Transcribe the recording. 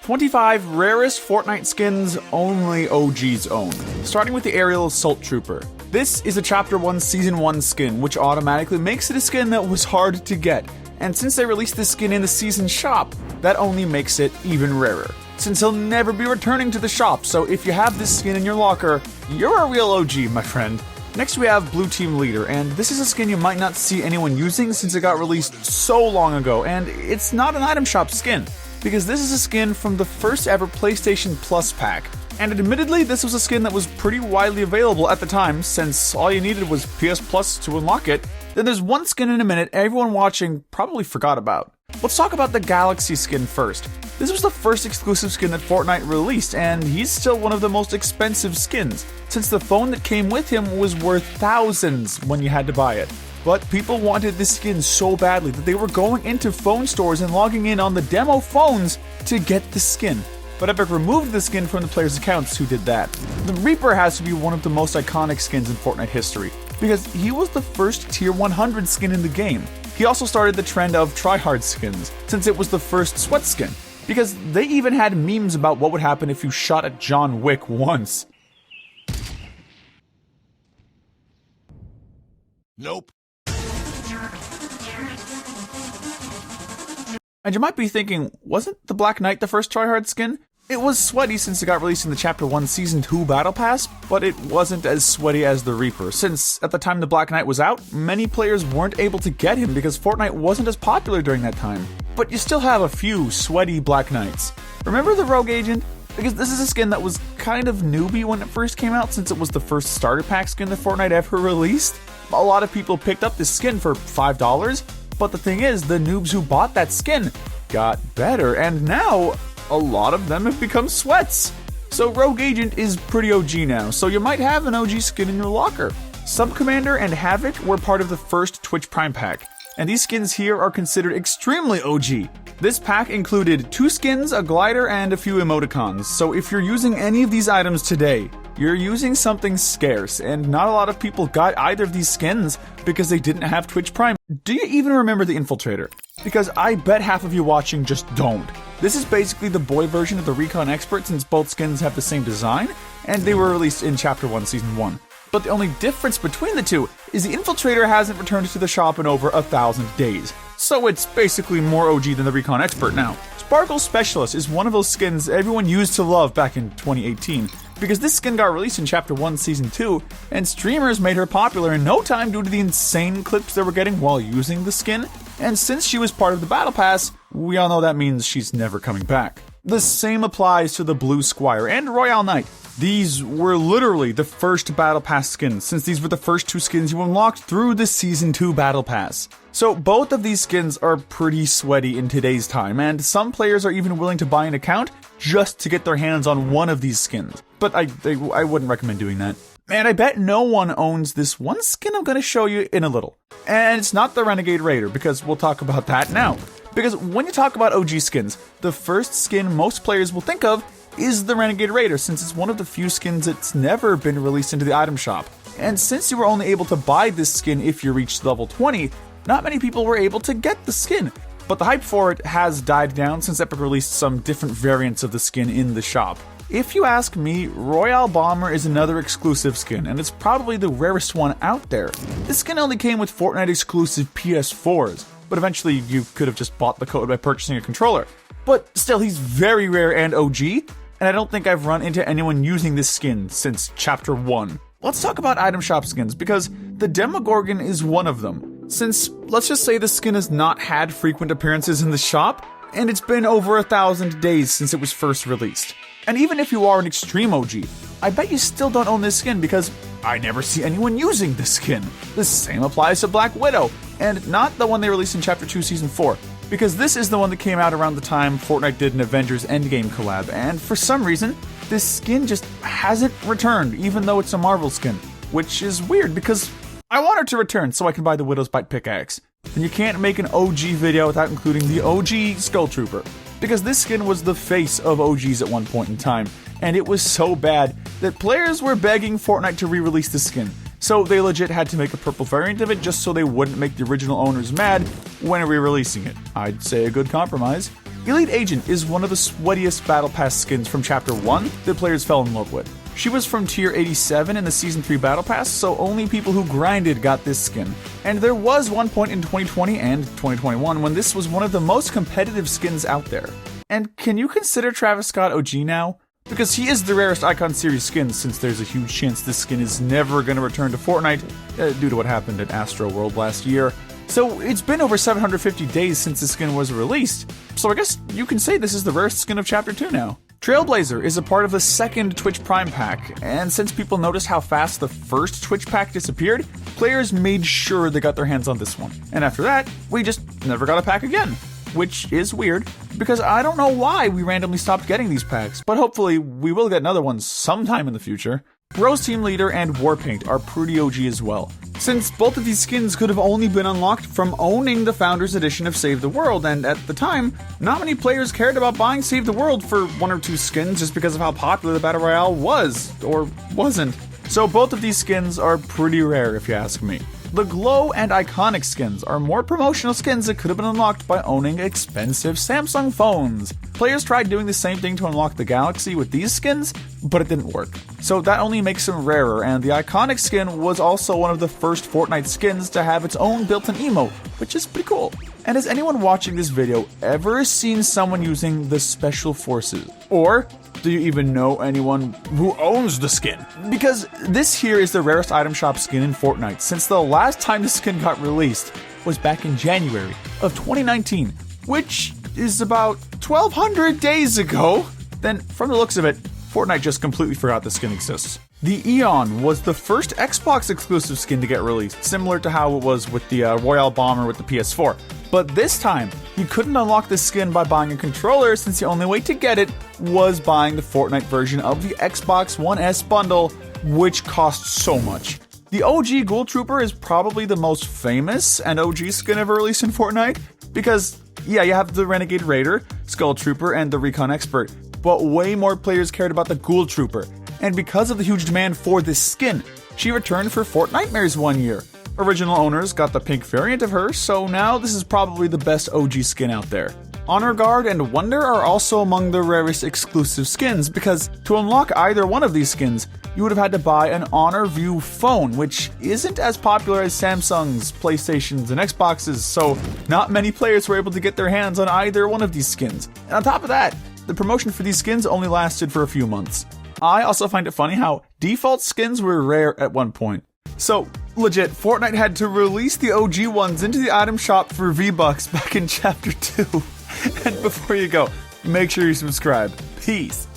25 rarest Fortnite skins only OGs own. Starting with the Aerial Assault Trooper. This is a Chapter 1 Season 1 skin, which automatically makes it a skin that was hard to get. And since they released this skin in the Season shop, that only makes it even rarer. Since he'll never be returning to the shop, so if you have this skin in your locker, you're a real OG, my friend. Next we have Blue Team Leader, and this is a skin you might not see anyone using since it got released so long ago, and it's not an item shop skin, because this is a skin from the first ever PlayStation Plus pack. And admittedly, this was a skin that was pretty widely available at the time, since all you needed was PS Plus to unlock it. Then there's one skin in a minute everyone watching probably forgot about. Let's talk about the Galaxy skin first. This was the first exclusive skin that Fortnite released, and he's still one of the most expensive skins, since the phone that came with him was worth thousands when you had to buy it. But people wanted this skin so badly that they were going into phone stores and logging in on the demo phones to get the skin. But Epic removed the skin from the players' accounts who did that. The Reaper has to be one of the most iconic skins in Fortnite history, because he was the first Tier 100 skin in the game. He also started the trend of tryhard skins, since it was the first sweat skin, because they even had memes about what would happen if you shot at John Wick once. Nope. And you might be thinking, wasn't the Black Knight the first tryhard skin? It was sweaty since it got released in the Chapter 1 Season 2 Battle Pass, but it wasn't as sweaty as the Reaper, since at the time the Black Knight was out, many players weren't able to get him because Fortnite wasn't as popular during that time. But you still have a few sweaty Black Knights. Remember the Rogue Agent? Because this is a skin that was kind of newbie when it first came out, since it was the first starter pack skin that Fortnite ever released. A lot of people picked up this skin for $5, but the thing is, the noobs who bought that skin got better, and now a lot of them have become sweats. So Rogue Agent is pretty OG now, so you might have an OG skin in your locker. Sub-Commander and Havoc were part of the first Twitch Prime pack, and these skins here are considered extremely OG. This pack included 2 skins, a glider, and a few emoticons, so if you're using any of these items today, you're using something scarce, and not a lot of people got either of these skins because they didn't have Twitch Prime. Do you even remember the Infiltrator? Because I bet half of you watching just don't. This is basically the boy version of the Recon Expert, since both skins have the same design, and they were released in Chapter 1 Season 1. But the only difference between the two is the Infiltrator hasn't returned to the shop in over 1,000 days. So it's basically more OG than the Recon Expert now. Sparkle Specialist is one of those skins everyone used to love back in 2018, because this skin got released in Chapter 1 Season 2, and streamers made her popular in no time due to the insane clips they were getting while using the skin, and since she was part of the Battle Pass, we all know that means she's never coming back. The same applies to the Blue Squire and Royale Knight. These were literally the first Battle Pass skins, since these were the first 2 skins you unlocked through the Season 2 Battle Pass. So both of these skins are pretty sweaty in today's time, and some players are even willing to buy an account just to get their hands on one of these skins. But I wouldn't recommend doing that. And I bet no one owns this one skin I'm going to show you in a little. And it's not the Renegade Raider, because we'll talk about that now. Because when you talk about OG skins, the first skin most players will think of is the Renegade Raider, since it's one of the few skins that's never been released into the item shop. And since you were only able to buy this skin if you reached level 20, not many people were able to get the skin. But the hype for it has died down since Epic released some different variants of the skin in the shop. If you ask me, Royale Bomber is another exclusive skin, and it's probably the rarest one out there. This skin only came with Fortnite exclusive PS4s, but eventually you could have just bought the code by purchasing a controller. But still, he's very rare and OG, and I don't think I've run into anyone using this skin since Chapter 1. Let's talk about item shop skins, because the Demogorgon is one of them. Since, let's just say the skin has not had frequent appearances in the shop, and it's been over 1,000 days since it was first released. And even if you are an extreme OG, I bet you still don't own this skin because I never see anyone using this skin. The same applies to Black Widow, and not the one they released in Chapter 2 Season 4, because this is the one that came out around the time Fortnite did an Avengers Endgame collab, and for some reason, this skin just hasn't returned, even though it's a Marvel skin, which is weird because I want her to return so I can buy the Widow's Bite pickaxe. And you can't make an OG video without including the OG Skull Trooper, because this skin was the face of OGs at one point in time, and it was so bad that players were begging Fortnite to re-release the skin. So they legit had to make a purple variant of it just so they wouldn't make the original owners mad when re-releasing it. I'd say a good compromise. Elite Agent is one of the sweatiest Battle Pass skins from Chapter 1 that players fell in love with. She was from tier 87 in the Season 3 Battle Pass, so only people who grinded got this skin. And there was one point in 2020 and 2021 when this was one of the most competitive skins out there. And can you consider Travis Scott OG now? Because he is the rarest Icon Series skin, since there's a huge chance this skin is never going to return to Fortnite due to what happened at Astro World last year. So it's been over 750 days since the skin was released, so I guess you can say this is the rarest skin of Chapter 2 now. Trailblazer is a part of the second Twitch Prime pack, and since people noticed how fast the first Twitch pack disappeared, players made sure they got their hands on this one. And after that, we just never got a pack again. Which is weird, because I don't know why we randomly stopped getting these packs, but hopefully we will get another one sometime in the future. Rose Team Leader and Warpaint are pretty OG as well, since both of these skins could have only been unlocked from owning the Founders Edition of Save the World, and at the time, not many players cared about buying Save the World for one or two skins just because of how popular the Battle Royale was, or wasn't. So both of these skins are pretty rare if you ask me. The Glow and Iconic skins are more promotional skins that could have been unlocked by owning expensive Samsung phones. Players tried doing the same thing to unlock the Galaxy with these skins, but it didn't work. So that only makes them rarer, and the Iconic skin was also one of the first Fortnite skins to have its own built-in emote, which is pretty cool. And has anyone watching this video ever seen someone using the Special Forces? Or do you even know anyone who owns the skin? Because this here is the rarest item shop skin in Fortnite, since the last time the skin got released was back in January of 2019, which is about 1,200 days ago. Then, from the looks of it, Fortnite just completely forgot the skin exists. The Eon was the first Xbox exclusive skin to get released, similar to how it was with the Royale Bomber with the PS4. But this time, you couldn't unlock the skin by buying a controller, since the only way to get it was buying the Fortnite version of the Xbox One S bundle, which costs so much. The OG Ghoul Trooper is probably the most famous and OG skin ever released in Fortnite, because, yeah, you have the Renegade Raider, Skull Trooper, and the Recon Expert, but way more players cared about the Ghoul Trooper. And because of the huge demand for this skin, she returned for Fortnitemares one year. Original owners got the pink variant of her, so now this is probably the best OG skin out there. Honor Guard and Wonder are also among the rarest exclusive skins, because to unlock either one of these skins, you would have had to buy an Honor View phone, which isn't as popular as Samsung's, PlayStations, and Xboxes, so not many players were able to get their hands on either one of these skins. And on top of that, the promotion for these skins only lasted for a few months. I also find it funny how default skins were rare at one point. So, legit, Fortnite had to release the OG ones into the item shop for V-Bucks back in Chapter 2. And before you go, make sure you subscribe. Peace.